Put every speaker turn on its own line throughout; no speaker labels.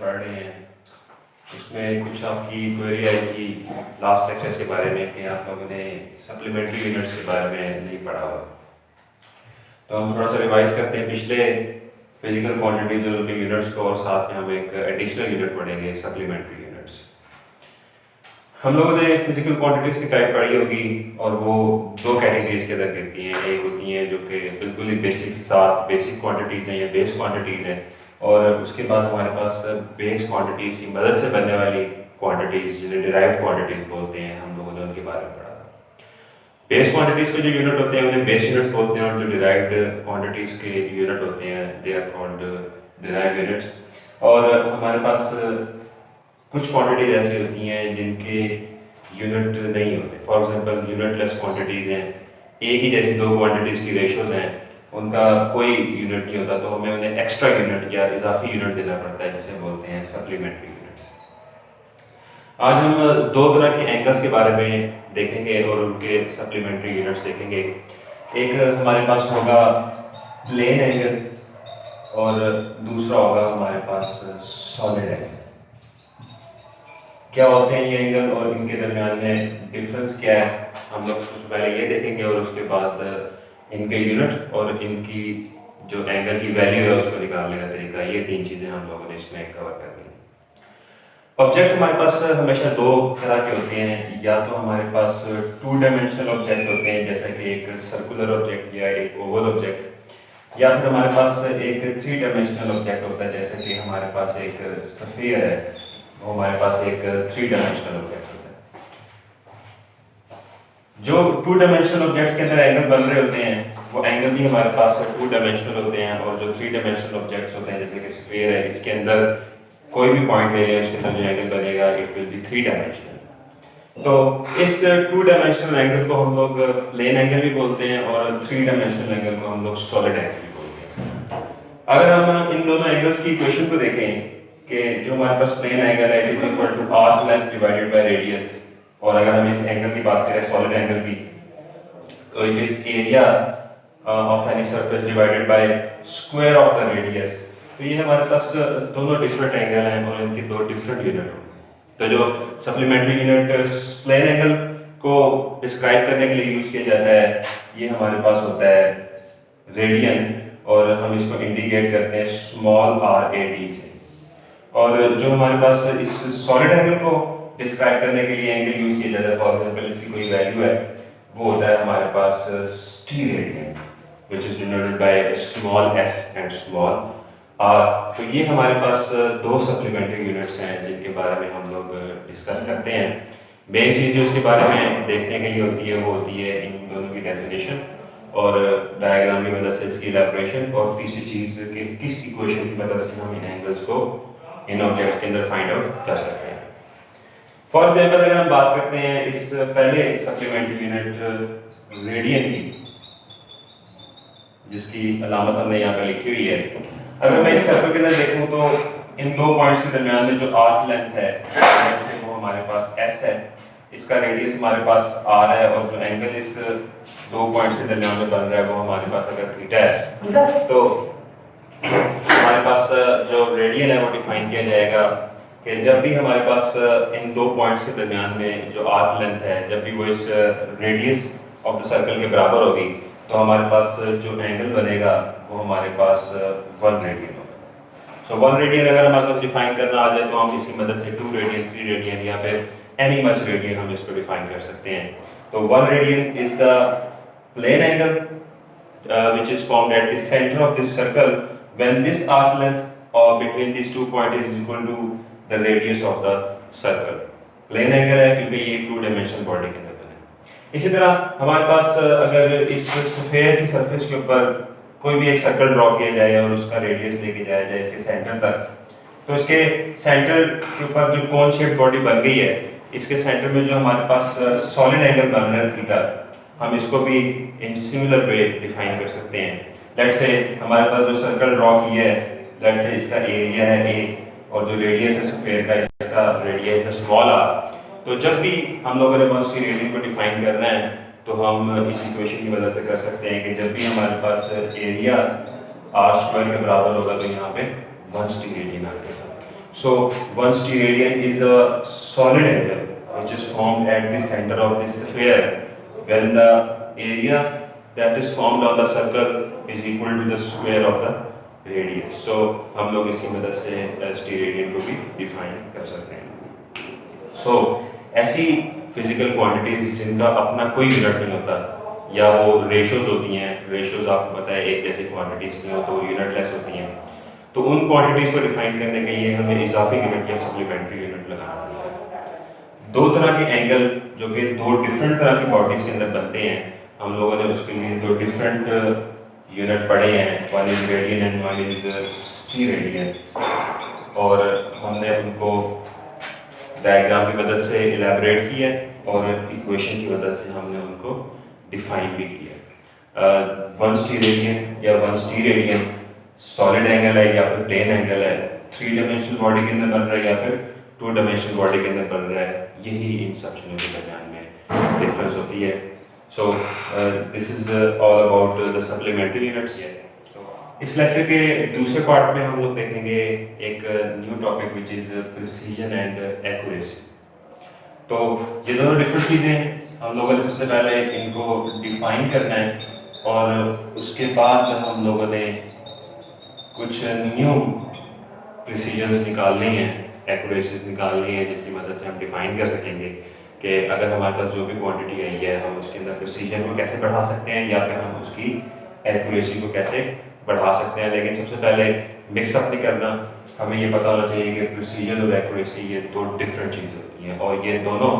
पढ़ रहे हैं उसमें कुछ आपकी क्वेरी आई थी लास्ट लेक्चर्स के बारे में कि आप लोगों ने सप्लीमेंट्री यूनिट्स के बारे में नहीं पढ़ा हुआ। तो हम थोड़ा सा रिवाइज करते हैं पिछले फिजिकल क्वांटिटीज और उनके यूनिट्स को, और साथ में हम एक एडिशनल यूनिट पढ़ेंगे सप्लीमेंट्री यूनिट्स। हम लोगों ने फिजिकल क्वांटिटीज की टाइप पढ़ी होगी और वो दो कैटेगरीज के अंदर गिरती हैं। एक होती हैं जो कि बिल्कुल ही बेसिक क्वांटिटीज़ हैं या बेस क्वांटिटीज़ हैं, और उसके बाद हमारे पास बेस क्वांटिटीज़ की मदद से बनने वाली क्वांटिटीज़ जिन्हें डिराइव्ड क्वांटिटीज़ बोलते हैं, हम लोगों ने उनके बारे में पढ़ा था। बेस क्वांटिटीज़ के जो यूनिट होते हैं उन्हें बेस यूनिट्स बोलते हैं, और जो डिराइव्ड क्वांटिटीज़ के यूनिट होते हैं they are called derived units. और हमारे पास कुछ क्वांटिटीज़ ऐसी होती हैं जिनके यूनिट नहीं होते। फॉर एग्जांपल यूनिटलेस क्वांटिटीज़ हैं, एक ही जैसी दो क्वांटिटीज़ की रेशोज़ हैं, उनका कोई यूनिट नहीं होता, तो हमें उन्हें एक्स्ट्रा यूनिट या इजाफी यूनिट देना पड़ता है, जिसे बोलते हैं सप्लीमेंट्री यूनिट्स। आज हम दो तरह के एंगल्स के बारे में देखेंगे और उनके सप्लीमेंट्री यूनिट्स देखेंगे। एक हमारे पास होगा प्लेन एंगल और दूसरा होगा हमारे पास सॉलिड एंगल। क्या होते हैं ये एंगल और इनके दरमियान में डिफरेंस क्या है, हम लोग सबसे पहले ये देखेंगे, और उसके बाद इनके यूनिट और इनकी जो एंगल की वैल्यू है उसको निकालने का तरीका, ये तीन चीज़ें हम लोगों ने इसमें कवर करनी है। ऑब्जेक्ट हमारे पास हमेशा दो तरह के होते हैं, या तो हमारे पास टू डायमेंशनल ऑब्जेक्ट होते हैं जैसे कि एक सर्कुलर ऑब्जेक्ट या एक ओवल ऑब्जेक्ट, या फिर हमारे पास एक थ्री डायमेंशनल ऑब्जेक्ट होता है जैसे कि हमारे पास एक स्फीयर है, वो हमारे पास एक थ्री डायमेंशनल ऑब्जेक्ट होता है। जो टू डायमेंशनल ऑब्जेक्ट्स के अंदर एंगल बन रहे होते हैं वो एंगल भी हमारे पास टू डायमेंशनल होते हैं, और जो थ्री डायमेंशनल ऑब्जेक्ट्स होते हैं जैसे कि स्फीयर है, इसके अंदर कोई भी पॉइंट ले लें उसके अंदर जो एंगल बनेगा it will be three dimensional. तो इस टू डायमेंशनल एंगल को हम लोग प्लेन एंगल भी बोलते हैं और थ्री डायमेंशनल एंगल को हम लोग सॉलिड एंगल भी बोलते हैं। अगर हम इन दोनों एंगल्स की इक्वेशन को देखें कि जो हमारे पास प्लेन एंगल है it is equal to arc length divided by radius, और अगर हम इस एंगल की बात करें सॉलिड एंगल की, तो it is area of any surface divided by square of the radius. तो ये हमारे पास दोनों डिफरेंट एंगल हैं और इनके दो डिफरेंट यूनिट होंगे। तो जो सप्लीमेंट्री यूनिट प्लेन एंगल को डिस्क्राइब करने के लिए यूज किया जाता है ये हमारे पास होता है रेडियन, और हम इसको इंडिकेट करते हैं स्मॉल आर ए डी से। और जो हमारे पास इस सॉलिड एंगल को डिस्क्राइब करने के लिए एंगल यूज किया जाता है, फॉर एग्जांपल इसकी कोई वैल्यू है, वो होता है हमारे पास steradian which is denoted by small s and small r. तो ये हमारे पास दो सप्लीमेंट्री यूनिट्स हैं जिनके बारे में हम लोग डिस्कस करते हैं। मेन चीज़ जो इसके बारे में देखने के लिए होती है वो होती है इन दोनों की डेफिनेशन और डायग्राम की मदद से इसकी इलैबोरेशन, और तीसरी चीज़ कि किस इक्वेशन की मदद से हम इन एंगल्स को इन ऑब्जेक्ट्स के अंदर फाइंड आउट कर सकते हैं। फॉर एग्जाम्पल अगर हम बात करते हैं इस पहले सप्लीमेंट्री यूनिट रेडियन की, जिसकी अलामत हमने यहाँ पे लिखी हुई है। अगर मैं इस सर्कल के अंदर देखूँ तो इन दो पॉइंट्स के दरमियान में जो आर्क लेंथ है जैसे वो हमारे पास एस है, इसका रेडियस हमारे पास आर है, और जो एंगल इस दो पॉइंट्स के दरमियान में बन रहा है वो हमारे पास अगर थीटा है, तो हमारे पास जो रेडियन है वो डिफाइन किया जाएगा कि जब भी हमारे पास इन दो पॉइंट्स के दरमियान में जो आर्क लेंथ है जब भी वो इस रेडियस ऑफ द सर्कल के बराबर होगी, तो हमारे पास जो एंगल बनेगा वो हमारे पास 1 रेडियन होगा। सो 1 रेडियन अगर हमारे पास डिफाइन करना आ जाए तो हम इसकी मदद से 2 रेडियन 3 रेडियन या फिर एनी मच रेडियन हम इसको डिफाइन कर सकते हैं। तो 1 radian is the plane angle which is formed at the center of this circle when this arc length or between these 2 points is equal to the radius of the circle। Plane angle है क्योंकि ये 2 dimensional body के अंदर बने। इसी तरह हमारे पास अगर इस स्फीयर की सरफेस के ऊपर कोई भी एक सर्कल ड्रॉ किया जाए और उसका रेडियस लेके जाया जाए इसके सेंटर तक, तो इसके सेंटर के ऊपर जो कोन शेप बॉडी बन गई है, इसके सेंटर में जो हमारे पास सॉलिड एंगल बन रहा है थीटा, हम इसको भी इन सिमिलर वे डिफाइन कर सकते हैं। लेट्स से हमारे पास जो सर्कल ड्रॉ किया है, लेट्स से इसका एरिया है ए और जो रेडियस है स्फीयर का इसका रेडियस है स्मॉल आर। तो जब भी हम लोगों ने 1 रेडियन को डिफाइन करना है तो हम इस इक्वेशन की मदद से कर सकते हैं कि जब भी हमारे पास एरिया आर स्क्वायर के बराबर होगा तो यहाँ पे 1 रेडियन आ जाएगा। So one steradian is a solid angle which is formed at the center of the sphere when the area that is formed on the circle is equal to the square of the radius. So हम लोग इसी मदद से steradian को भी define कर सकते हैं. So ऐसी फिजिकल क्वांटिटीज जिनका अपना कोई यूनिट नहीं होता या वो रेशोज होती हैं, रेशोज आपको पता है एक जैसी क्वांटिटीज की हो तो यूनिटलेस होती हैं, तो उन क्वांटिटीज को डिफाइन करने के लिए हमें इजाफी यूनिट या सप्लीमेंट्री यूनिट लगाना है. दो तरह के एंगल जो कि दो डिफरेंट तरह की बॉडीज के अंदर बनते हैं, हम लोगों ने उसके लिए दो डिफरेंट यूनिट पढ़े हैं, one is radian and one is steradian, और हमने उनको डायग्राम की मदद से इलेबोरेट किया और इक्वेशन की मदद से हमने उनको डिफाइन भी किया. वन स्टीरेडियन या वन स्टीरेडियन सॉलिड एंगल है या फिर प्लेन एंगल है, 3 डायमेंशनल बॉडी के अंदर बन रहा है या फिर 2 डायमेंशनल बॉडी के अंदर बन रहा है, यही इन सब चीज़ों के दरमियान में डिफरेंस होती है. So this is all about the supplementary units. इस लेक्चर के दूसरे पार्ट में हम लोग देखेंगे एक new topic which is precision and accuracy. तो ये दोनों डिफरेंट चीज़ें हैं, हम लोगों ने सबसे पहले इनको डिफाइन करना है और उसके बाद हम लोगों ने कुछ न्यू प्रिसीजन्स निकालनी हैं, एक्यूरेसीज निकालनी है, जिसकी मदद से हम डिफाइन कर सकेंगे कि अगर हमारे पास जो भी क्वांटिटी आई है हम उसके अंदर प्रिसीजन को कैसे बढ़ा सकते हैं या फिर हम उसकी एक्यूरेसी को कैसे बढ़ा सकते हैं. लेकिन सबसे पहले मिक्सअप नहीं करना, हमें ये पता होना चाहिए कि प्रिसीजन और एक्यूरेसी ये दो डिफरेंट चीज़ें होती हैं और ये दोनों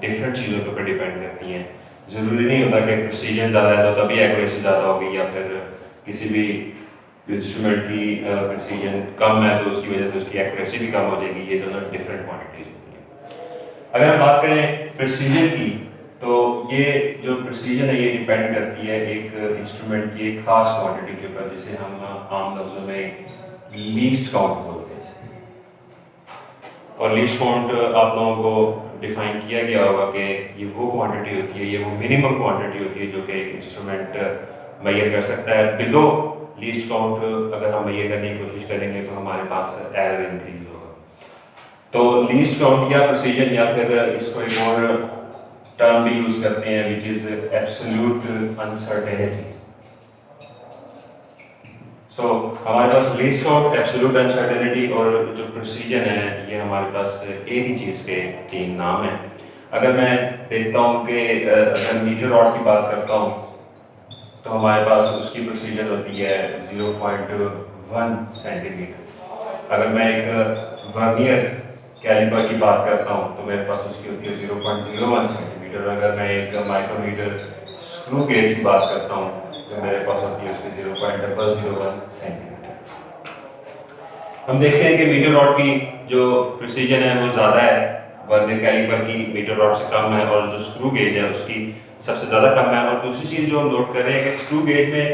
डिफरेंट चीज़ों के ऊपर डिपेंड करती हैं. ज़रूरी नहीं होता कि प्रिसीजन ज़्यादा है तो तभी एक्यूरेसी ज़्यादा होगी, या फिर किसी भी इंस्ट्रूमेंट की प्रिसीजन कम है तो उसकी वजह से उसकी एक्यूरेसी भी कम हो जाएगी. ये दोनों डिफरेंट क्वान्टिटीज होती हैं. अगर हम बात करें प्रिसीजन की, तो ये जो प्रिसीजन है ये डिपेंड करती है एक इंस्ट्रूमेंट की एक खास क्वांटिटी के ऊपर, जिसे हम आम लफ्जों में लीस्ट काउंट बोलते हैं. और लीस्ट काउंट आप लोगों को डिफाइन किया गया होगा कि ये वो क्वांटिटी होती है, ये वो मिनिमम क्वांटिटी होती है जो कि एक इंस्ट्रूमेंट मेजर कर सकता है. बिलो लीस्ट काउंट अगर हम मेजर करने की कोशिश करेंगे तो हमारे पास एरर इंक्रीज होगा. तो लीस्ट काउंट या प्रिसीजन या फिर इसको एक और टर्म भी यूज करते हैं विच इज एब्सोल्यूट अनसर्टेनिटी. सो हमारे पास लीस्ट काउंट, एब्सोल्यूट अनसर्टेनिटी और जो प्रिसीजन है ये हमारे पास एक ही चीज़ के 3 नाम हैं. अगर मैं देखता हूँ कि अगर मीटर रॉड की बात करता हूँ तो हमारे पास उसकी प्रिसीजन होती है 0.1 सेंटीमीटर. अगर मैं एक वर्नियर कैलिपर की बात करता हूँ तो मेरे पास उसकी होती है 0.01 सेंटीमीटर. अगर मैं एक माइक्रोमीटर स्क्रू गेज की बात करता हूँ तो मेरे पास होती है उसकी 0.001 सेंटीमीटर. हम देखते हैं कि मीटर रॉड की जो प्रिसीजन है वो ज़्यादा है, वर्नियर कैलिपर की मीटर रॉड से कम है, और जो स्क्रू गेज है उसकी सबसे ज़्यादा कम है. और दूसरी चीज़ जो हम नोट कर रहे हैं कि स्क्रू गेज में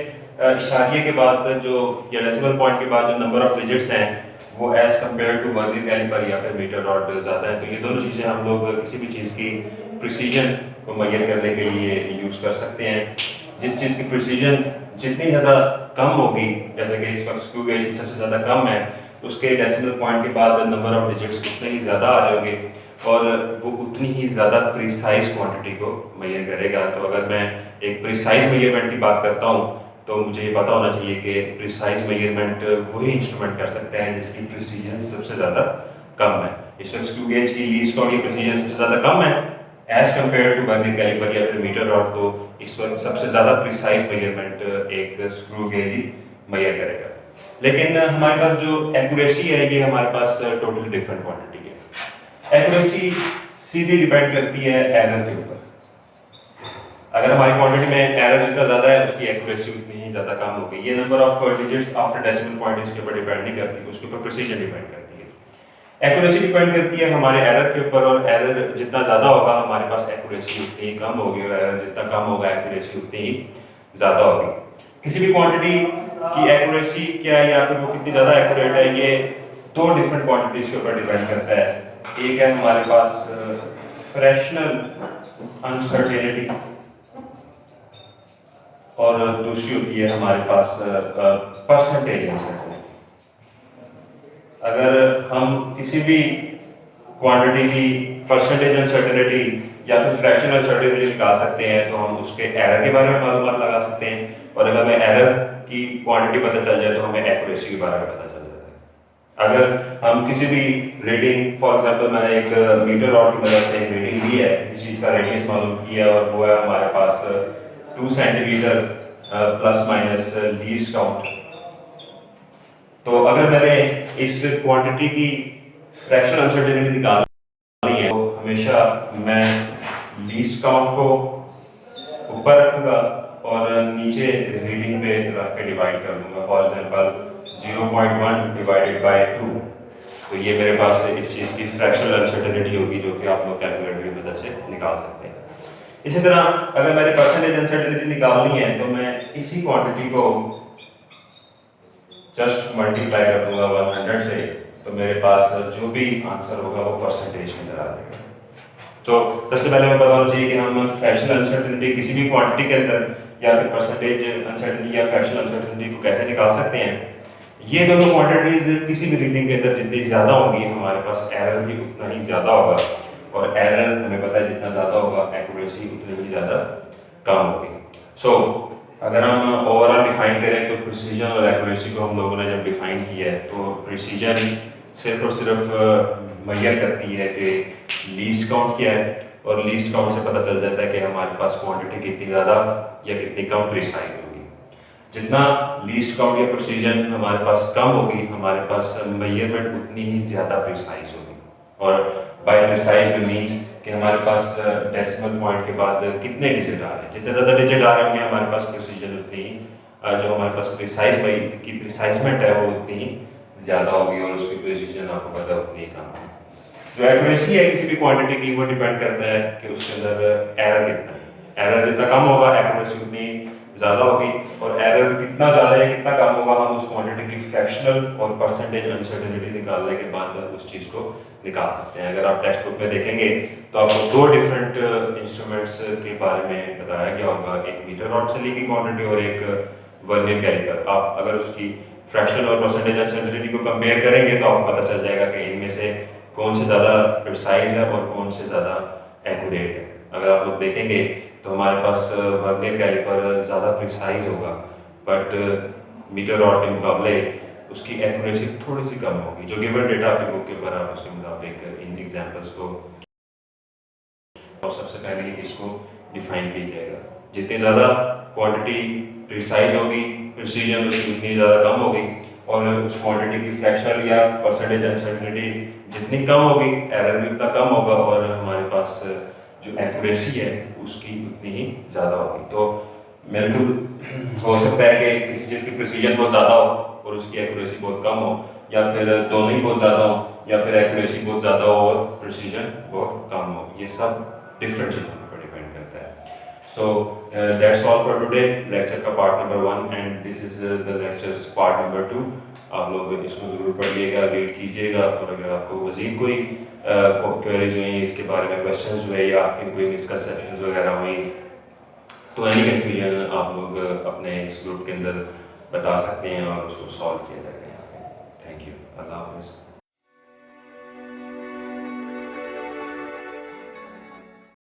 इशारिये के बाद जो या डेसिमल पॉइंट के बाद जो नंबर ऑफ डिजिट्स हैं वो as compare to vernier caliper या फिर मीटर रॉड ज़्यादा है. तो ये दोनों चीज़ें हम लोग किसी भी चीज़ की प्रिसीजन को मेजर करने के लिए यूज़ कर सकते हैं. जिस चीज़ की प्रिसीजन जितनी ज़्यादा कम होगी, जैसे कि इस वक्त स्क्रू गेज सबसे ज़्यादा कम है, उसके डेसिमल पॉइंट के बाद नंबर ऑफ डिजिट्स उतने ही ज़्यादा आ जाएंगे और वो उतनी ही ज़्यादा प्रिसाइज क्वांटिटी को मेजर करेगा. तो अगर मैं एक प्रिसाइज मेजरमेंट की बात करता हूँ तो मुझे ये पता होना चाहिए कि प्रिसाइज मेजरमेंट वही इंस्ट्रूमेंट कर सकते हैं जिसकी प्रिसीजन सबसे ज़्यादा कम है. इस वक्त स्क्रू गेज की लीस्ट काउंट की प्रिसीजन सबसे ज़्यादा कम है as compare to vernier caliper या फिर मीटर रॉड. तो इस वक्त सबसे ज़्यादा प्रिसाइज मेजरमेंट एक स्क्रू गेज ही मेजर करेगा. लेकिन हमारे पास जो एक्यूरेसी है ये हमारे पास टोटली डिफरेंट क्वांटिटी है. एक्यूरेसी सीधी डिपेंड करती है एरर के ऊपर. अगर हमारी क्वांटिटी में एरर जितना ज़्यादा है उसकी एक्यूरेसी उतनी ही ज़्यादा कम होगी. ये number of digits after decimal point इसके ऊपर डिपेंड नहीं करती, उसके ऊपर प्रिसीजन डिपेंड करती है. एक्यूरेसी डिपेंड करती है हमारे एरर के ऊपर, और एरर जितना ज़्यादा होगा हमारे पास एक्यूरेसी उतनी ही कम होगी, और एरर जितना कम होगा एक्यूरेसी उतनी ही ज़्यादा होगी. किसी भी क्वांटिटी की एक्यूरेसी क्या है या फिर वो कितनी ज़्यादा एक्यूरेट है ये 2 डिफरेंट क्वांटिटीज के ऊपर डिपेंड करता है. एक है हमारे पास फ्रैक्शनल अनसर्टेनिटी और दूसरी होती है हमारे पास परसेंटेज अनसर्टेनिटी. अगर हम किसी भी क्वांटिटी की परसेंटेज अनसर्टेनिटी या फिर फ्रैक्शन अनसर्टेनिटी निकाल सकते हैं तो हम उसके एरर के बारे में मालूमात लगा सकते हैं, और अगर हमें एरर की क्वांटिटी पता चल जाए तो हमें एक्यूरेसी के बारे में पता चल जाता है। अगर हम किसी भी रीडिंग, फॉर एग्जांपल मैंने एक मीटर रॉड की मदद से रीडिंग ली है, किसी चीज़ का रेडियस मालूम किया और वो है हमारे पास 2 centimetre plus minus least count, तो अगर मैंने इस क्वांटिटी की फ्रैक्शन अनसर्टेनिटी निकालनी है तो हमेशा मैं लीस्ट काउंट को ऊपर रखूंगा और नीचे रीडिंग पे रख के डिवाइड कर दूंगा। फॉर एग्जांपल 0.1 डिवाइडेड बाय 2, तो ये मेरे पास इस चीज़ की फ्रैक्शनल अनसर्टेनिटी होगी जो कि आप लोग कैलकुलेटर की मदद से निकाल सकते हैं। इसी तरह अगर मैंने परसेंटेज अनसर्टेनिटी निकालनी है तो मैं इसी क्वांटिटी को जस्ट मल्टीप्लाई कर दूंगा 100 से, तो मेरे पास जो भी आंसर होगा वो परसेंटेज के अंदर आ जाएगा। तो सबसे पहले हमें पता होना चाहिए कि हम फ्रैक्शनल अनसर्टेनिटी किसी भी क्वांटिटी के अंदर या फिर परसेंटेज अनसर्टेनिटी या फ्रैक्शनल अनसर्टेनिटी को कैसे निकाल सकते हैं। ये दोनों क्वांटिटीज किसी भी रीडिंग के अंदर जितनी ज़्यादा होंगी हमारे पास एरर भी उतना ही ज़्यादा होगा, और एरर हमें पता है जितना ज़्यादा होगा एक्यूरेसी उतनी ही ज़्यादा कम होगी। सो अगर हम ओवरऑल डिफाइन करें तो प्रिसीजन और एक्यूरेसी को हम लोगों ने जब डिफाइन किया है तो प्रिसीजन सिर्फ और सिर्फ मेजर करती है कि लीस्ट काउंट क्या है, और लीस्ट काउंट से पता चल जाता है कि हमारे पास क्वांटिटी कितनी ज़्यादा या कितनी कम प्रिसाइज होगी। जितना लीस्ट काउंट या प्रिसीजन हमारे पास कम होगी हमारे पास मेजरमेंट उतनी ही ज़्यादा प्रिसाइज होगी, और बाय प्रिसाइज मीन्स कि हमारे पास डेसिमल पॉइंट के बाद कितने डिजिट आ रहे हैं, जितने ज़्यादा डिजिट आ रहे होंगे हमारे पास प्रिसीजन उतनी ही जो हमारे पास प्रिसाइज की प्रिसाइजमेंट है वो उतनी ही ज़्यादा होगी, और उसकी प्रिसीजन आपको पता है उतनी ही कम होगी। जो एक्यूरेसी है किसी भी क्वांटिटी की वो डिपेंड करता है कि उसके अंदर एरर कितना है। एरर जितना कम होगा एक्यूरेसी उतनी ज़्यादा होगी, और एरर कितना ज़्यादा या कितना कम होगा हम उस क्वांटिटी की फ्रैक्शनल और परसेंटेज अनसर्टेनिटी निकालने के बाद उस चीज़ को निकाल सकते हैं। अगर आप टेक्स्ट बुक में देखेंगे तो आपको 2 डिफरेंट इंस्ट्रूमेंट्स के बारे में बताया गया होगा, एक मीटर रॉड से ली गई क्वांटिटी और एक वर्नियर कैलिपर। आप अगर उसकी फ्रैक्शनल और परसेंटेज अनसर्टेनिटी को कंपेयर करेंगे तो आपको पता चल जाएगा कि इनमें से कौन से ज़्यादा प्रिसाइज है और कौन से ज़्यादा एक्यूरेट है। अगर आप लोग देखेंगे तो हमारे पास वर्नियर कैलिपर ज़्यादा प्रिसाइज होगा, बट मीटर रॉड के मुकाबले उसकी एक्यूरेसी थोड़ी सी कम होगी। जो गिवन डेटा आपकी बुक के ऊपर आप उसके मुताबिक इन एग्जांपल्स को, और सबसे पहले इसको डिफाइन किया जाएगा। जितनी ज़्यादा क्वांटिटी प्रिसाइज होगी प्रिसीजन उसकी उतनी ज़्यादा कम होगी, और उस क्वांटिटी की फ्रैक्शनल या परसेंटेज अनसर्टेनिटी जितनी कम होगी एरर भी उतना कम होगा, और हमारे पास जो एक्यूरेसी है उसकी उतनी ही ज़्यादा होगी। तो बिल्कुल हो सकता है कि किसी चीज़ की प्रिसीजन बहुत ज़्यादा हो और उसकी एक्यूरेसी बहुत कम हो, या फिर दोनों ही बहुत ज़्यादा हो, या फिर एक्यूरेसी बहुत ज़्यादा हो और प्रिसीजन बहुत कम हो। ये सब डिफरेंट चीज़ों पर डिपेंड करता है। So that's all for today, lecture का part number 1 and this is the lecture's part number 2। आप लोग इसको ज़रूर पढ़िएगा, रीड कीजिएगा, और अगर आपको मज़ीद कोई क्वेरीज हुई इसके बारे में, क्वेश्चंस हुए या आपकी कोई मिसकंसेप्शंस वगैरह हुई, तो एनी कन्फ्यूजन आप लोग अपने इस ग्रुप के अंदर बता सकते हैं और उसको सॉल्व किया जाएगा। थैंक यू, अल्लाह हाफ़िज़।